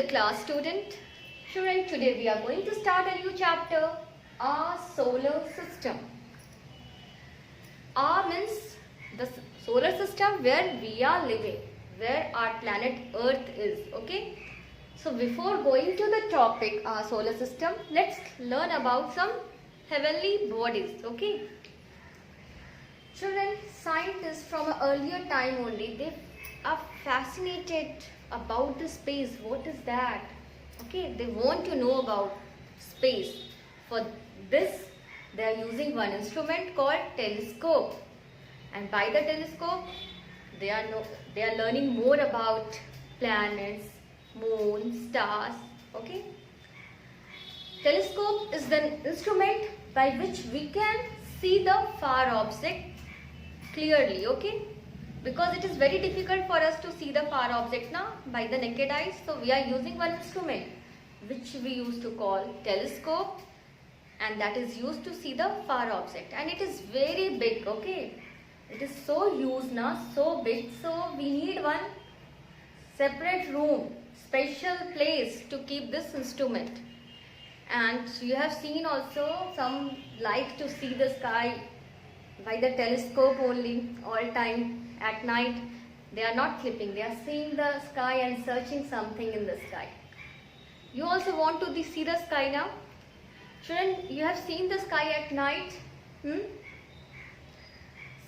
class student. Student, today we are going to start a new chapter, our solar system. Our means the solar system where we are living, where our planet Earth is, okay? So before going to the topic, our solar system, let's learn about some heavenly bodies, okay? Children, scientists from an earlier time only, they are fascinated about the space. What is that? Okay, they want to know about space. For this, they are using one instrument called telescope. And by the telescope, they are learning more about planets, moon, stars. Okay. Telescope is the instrument by which we can see the far object clearly. Okay. Because it is very difficult for us to see the far object now by the naked eyes. So we are using one instrument which we used to call telescope, and that is used to see the far object, and it is very big. Okay, it is so huge now, so big, so we need one separate room, special place to keep this instrument. And you have seen also some like to see the sky by the telescope only all time. At night they are not sleeping, they are seeing the sky and searching something in the sky. You also want to see the sky now? Children, you have seen the sky at night?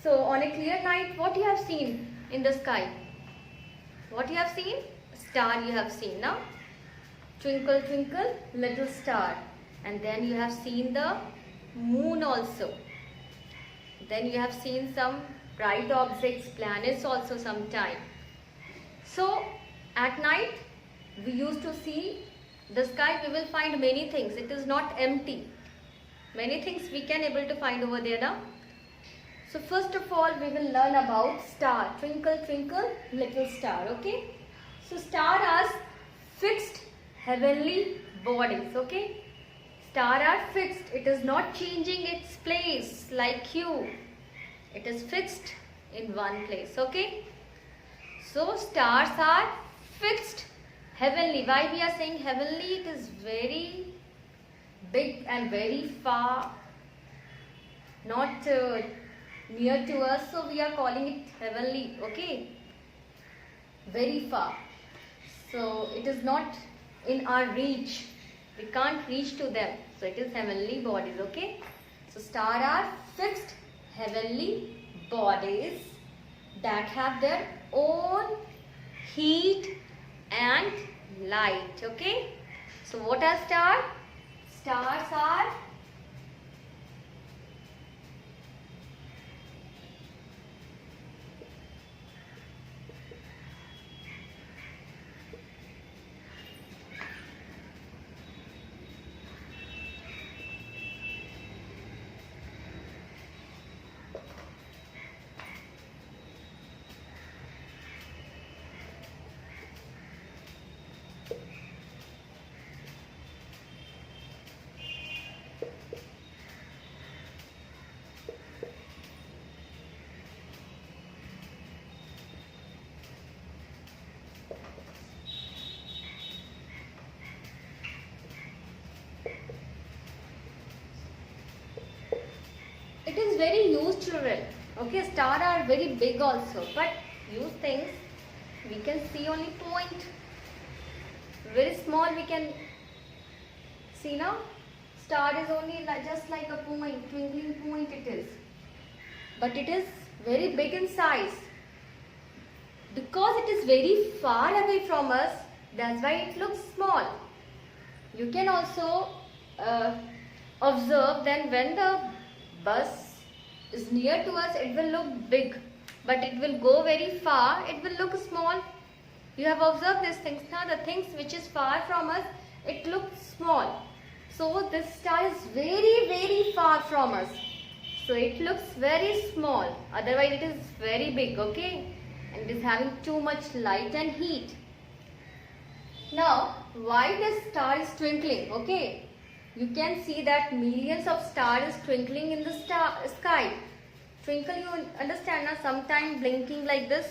So on a clear night, what you have seen in the sky? What you have seen? Star you have seen now. Twinkle, twinkle, little star. And then you have seen the moon also. Then you have seen some bright objects, planets also sometime. So at night we used to see the sky, we will find many things. It is not empty. Many things we can able to find over there now. So first of all we will learn about star. Twinkle, twinkle, little star. Okay. So star are fixed heavenly bodies. Okay. Star are fixed. It is not changing its place like you. It is fixed in one place. Okay. So stars are fixed heavenly. Why we are saying heavenly? It is very big and very far, not near to us, so we are calling it heavenly. Okay, very far, so it is not in our reach, we can't reach to them, so it is heavenly bodies. Okay, so stars are fixed heavenly bodies that have their own heat and light. Okay, so what are stars? Stars are it is very huge, children. Okay, stars are very big also, but huge things we can see only point. Very small we can see now. Star is only just like a point, twinkling point it is. But it is very big in size. Because it is very far away from us, that's why it looks small. You can also observe then when the bus is near to us, it will look big, but it will go very far, it will look small. You have observed these things now, the things which is far from us, it looks small. So this star is very, very far from us, so it looks very small, otherwise it is very big. Okay, and it is having too much light and heat. Now why the star is twinkling? Okay, you can see that millions of stars is twinkling in the sky. Twinkle, you understand now, sometime blinking like this,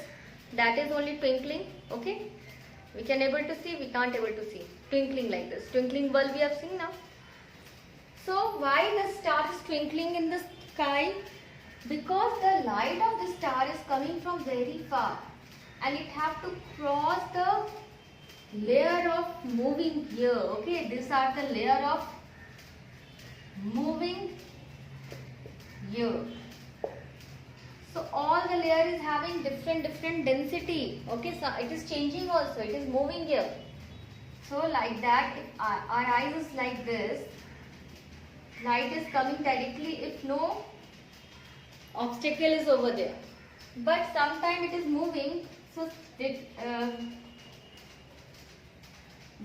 that is only twinkling. Okay, We can able to see, we can't able to see. Twinkling like this. Twinkling bulb we have seen now. So why the star is twinkling in the sky? Because the light of the star is coming from very far and it have to cross the layer of moving gear. Okay, these are the layer of moving gear. So all the layer is having different density. Okay, so it is changing also, it is moving here. So like that, if our eyes is like this, light is coming directly if no obstacle is over there. But sometimes it is moving, so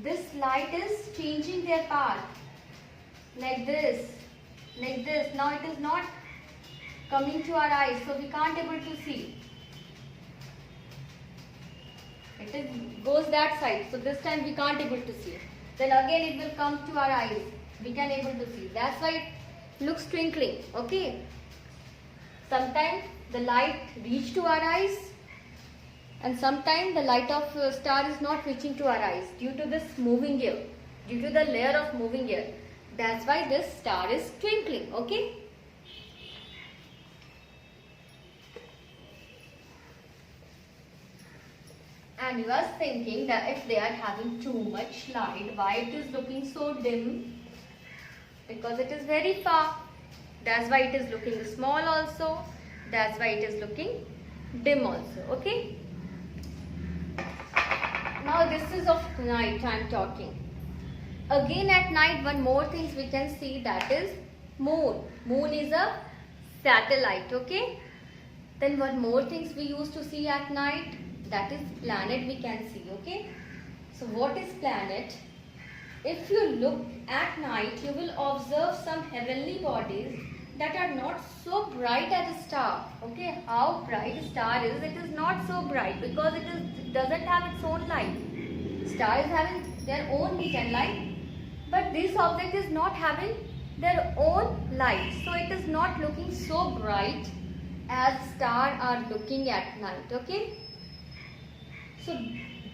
this light is changing their path. Like this. Now it is not coming to our eyes, so we can't able to see. Goes that side, so this time we can't able to see. Then again it will come to our eyes, we can able to see. That's why it looks twinkling. Okay. Sometimes the light reach to our eyes, and sometimes the light of star is not reaching to our eyes due to this moving gear, due to the layer of moving gear. That's why this star is twinkling. Okay. And you are thinking that if they are having too much light, why it is looking so dim? Because it is very far. That's why it is looking small also. That's why it is looking dim also. Okay. Now this is of night I am talking. Again at night, one more things we can see, that is moon. Moon is a satellite. Okay. Then one more things we used to see at night, that is planet we can see. Okay. So what is planet? If you look at night, you will observe some heavenly bodies that are not so bright as a star. Okay, how bright a star is, it is not so bright because it doesn't have its own light. Star is having their own heat and light, but this object is not having their own light, so it is not looking so bright as stars are looking at night. Okay, so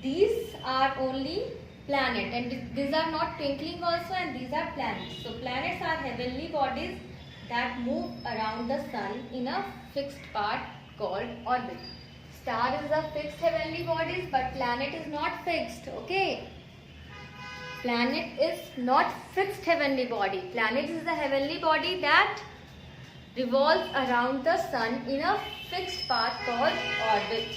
these are only planet, and these are not twinkling also, and these are planets. So planets are heavenly bodies that move around the sun in a fixed path called orbit. Star is a fixed heavenly bodies, but planet is not fixed. Okay, planet is not fixed heavenly body. Planet is a heavenly body that revolves around the sun in a fixed path called orbit.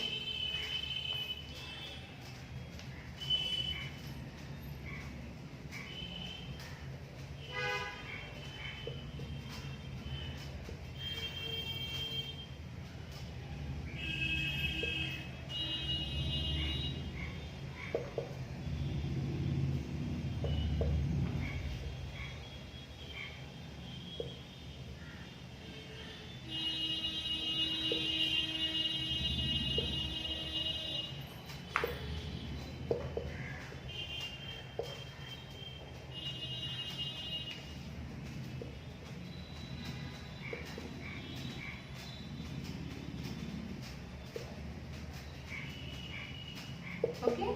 Okay,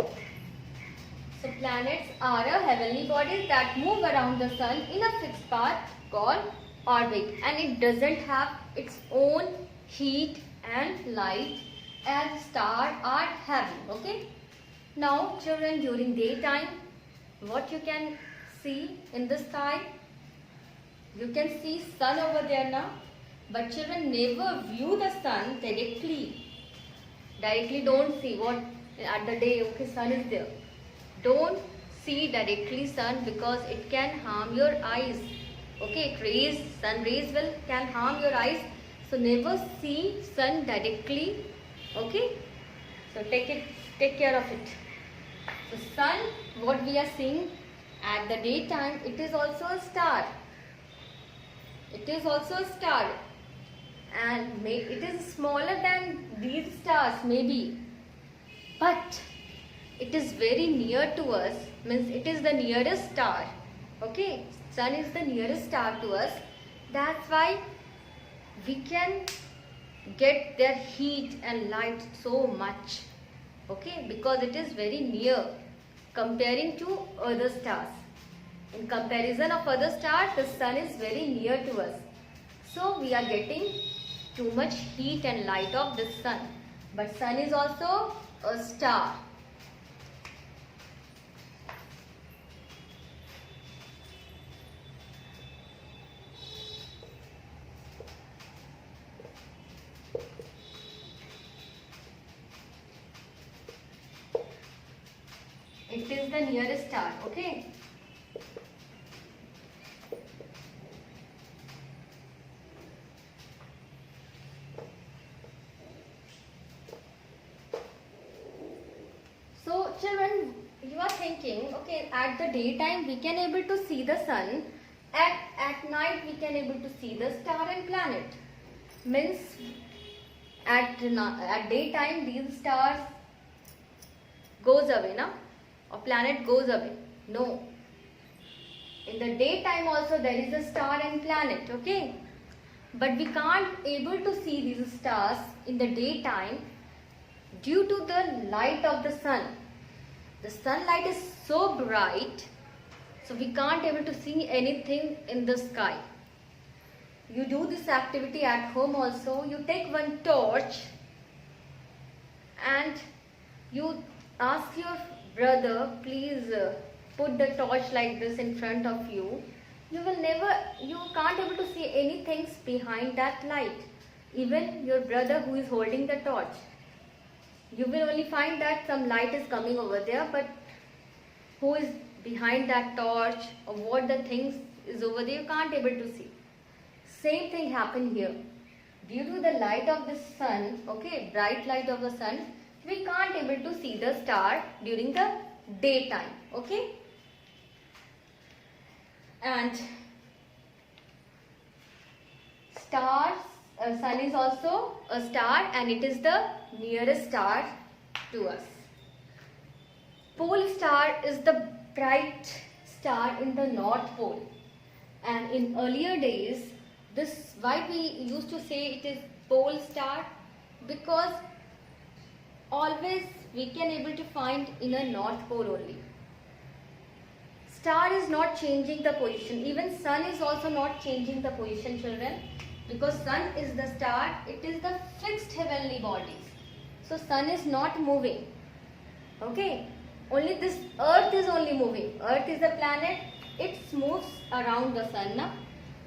so planets are a heavenly bodies that move around the sun in a fixed path called orbit, and it doesn't have its own heat and light as stars are having. Okay, now children, during daytime, what you can see in the sky? You can see sun over there now, but children, never view the sun directly. Don't see what at the day. Okay, sun is there. Don't see directly sun because it can harm your eyes. Okay, sun rays can harm your eyes. So never see sun directly. Okay, so take care of it. So sun, what we are seeing at the daytime, it is also a star. It is also a star, and it is smaller than these stars maybe, but it is very near to us, means it is the nearest star. Okay, sun is the nearest star to us. That's why we can get their heat and light so much. okay, because it is very near comparing to other stars. In comparison of other stars, the sun is very near to us. So we are getting too much heat and light of the sun. But sun is also a star. It is the nearest star, okay? So children, you are thinking, okay, at the daytime we can able to see the sun, at night we can able to see the star and planet. Means at daytime these stars goes away, na? Or planet goes away. No. In the daytime also there is a star and planet, okay? But we can't able to see these stars in the daytime due to the light of the sun. The sunlight is so bright, so we can't able to see anything in the sky. You do this activity at home also. You take one torch and you ask your brother, please put the torch like this in front of you. You can't able to see anything behind that light. Even your brother who is holding the torch. You will only find that some light is coming over there, but who is behind that torch or what the things is over there, you can't able to see. Same thing happened here. Due to the light of the sun, okay, bright light of the sun, we can't able to see the star during the daytime, okay? And stars, sun is also a star and it is the nearest star to us. Pole star is the bright star in the North Pole. And in earlier days, why we used to say it is pole star? Because always we can able to find in a North Pole only. Star is not changing the position. Even sun is also not changing the position, children. Because sun is the star, it is the fixed heavenly bodies. So sun is not moving. Okay. Only this earth is only moving. Earth is a planet. It moves around the sun. Na?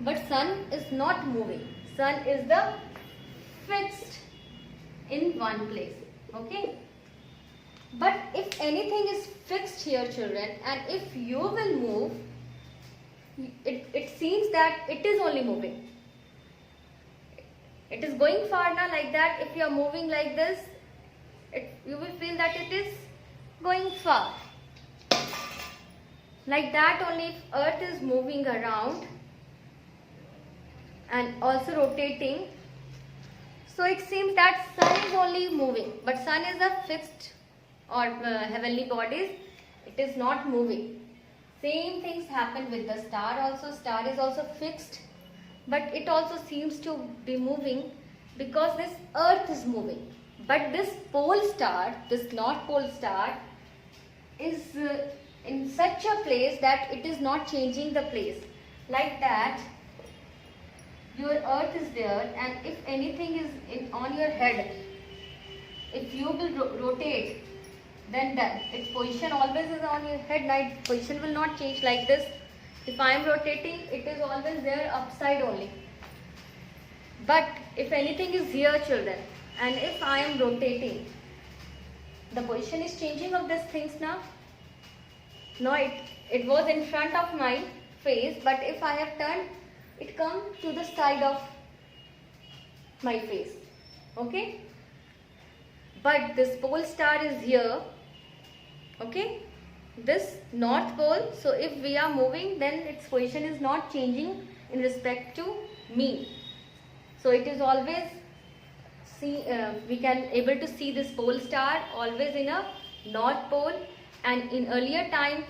But sun is not moving. Sun is the fixed in one place. Okay. But if anything is fixed here, children, and if you will move, it seems that it is only moving. It is going far now like that. If you are moving like this, you will feel that it is going far. Like that only if earth is moving around and also rotating. So it seems that sun is only moving. But sun is a fixed or heavenly bodies. It is not moving. Same things happen with the star also. Star is also fixed. But it also seems to be moving because this earth is moving. But this pole star, this North Pole star, is in such a place that it is not changing the place. Like that, your earth is there, and if anything is on your head, if you will rotate, then its position always is on your head. Like position will not change like this. If I am rotating, it is always there upside only. But if anything is here, children, and if I am rotating, the position is changing of these things now. No, it was in front of my face, but if I have turned, it comes to the side of my face. Okay? But this pole star is here. Okay? This North Pole, so if we are moving, then its position is not changing in respect to me. So it is always we can able to see this pole star always in a North Pole, and in earlier time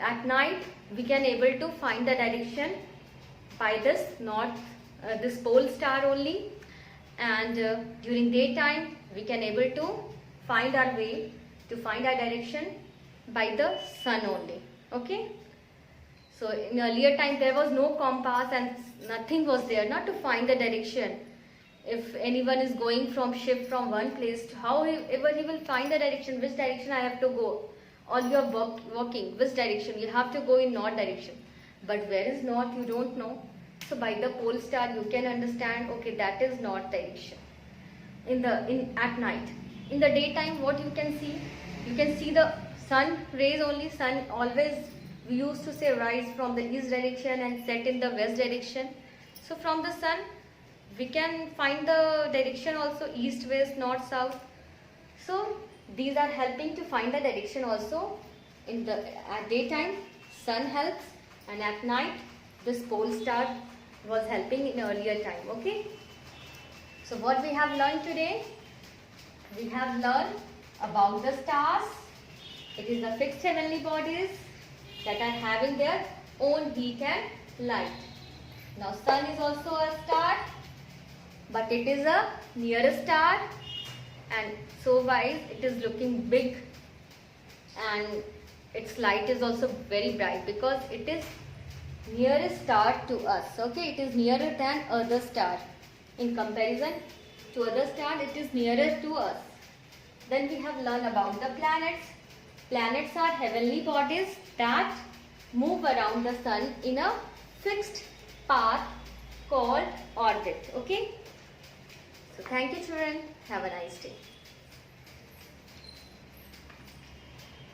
at night we can able to find the direction by this this pole star only, and during daytime we can able to find our way, to find our direction by the sun only. Okay. So in earlier time there was no compass and nothing was there not to find the direction. If anyone is going from ship from one place to however he will find the direction, which direction I have to go, or you are walking, which direction you have to go in north direction, but where is north you don't know. So by the pole star you can understand, okay, that is north direction. At night, in the daytime, what you can see the sun rays only. Sun always, we used to say, rise from the east direction and set in the west direction. So from the sun we can find the direction also, east, west, north, south. So these are helping to find the direction also. At daytime sun helps, and at night this pole star was helping in earlier time. Okay. So what we have learned today? We have learned about the stars. It is the fixed heavenly bodies that are having their own heat and light. Now sun is also a star, but it is a nearest star, and so wise it is looking big, and its light is also very bright because it is nearest star to us. Okay, it is nearer than other star. In comparison to other stars, it is nearer to us. Then we have learned about the planets. Planets are heavenly bodies that move around the sun in a fixed path called orbit. Okay. So thank you children. Have a nice day.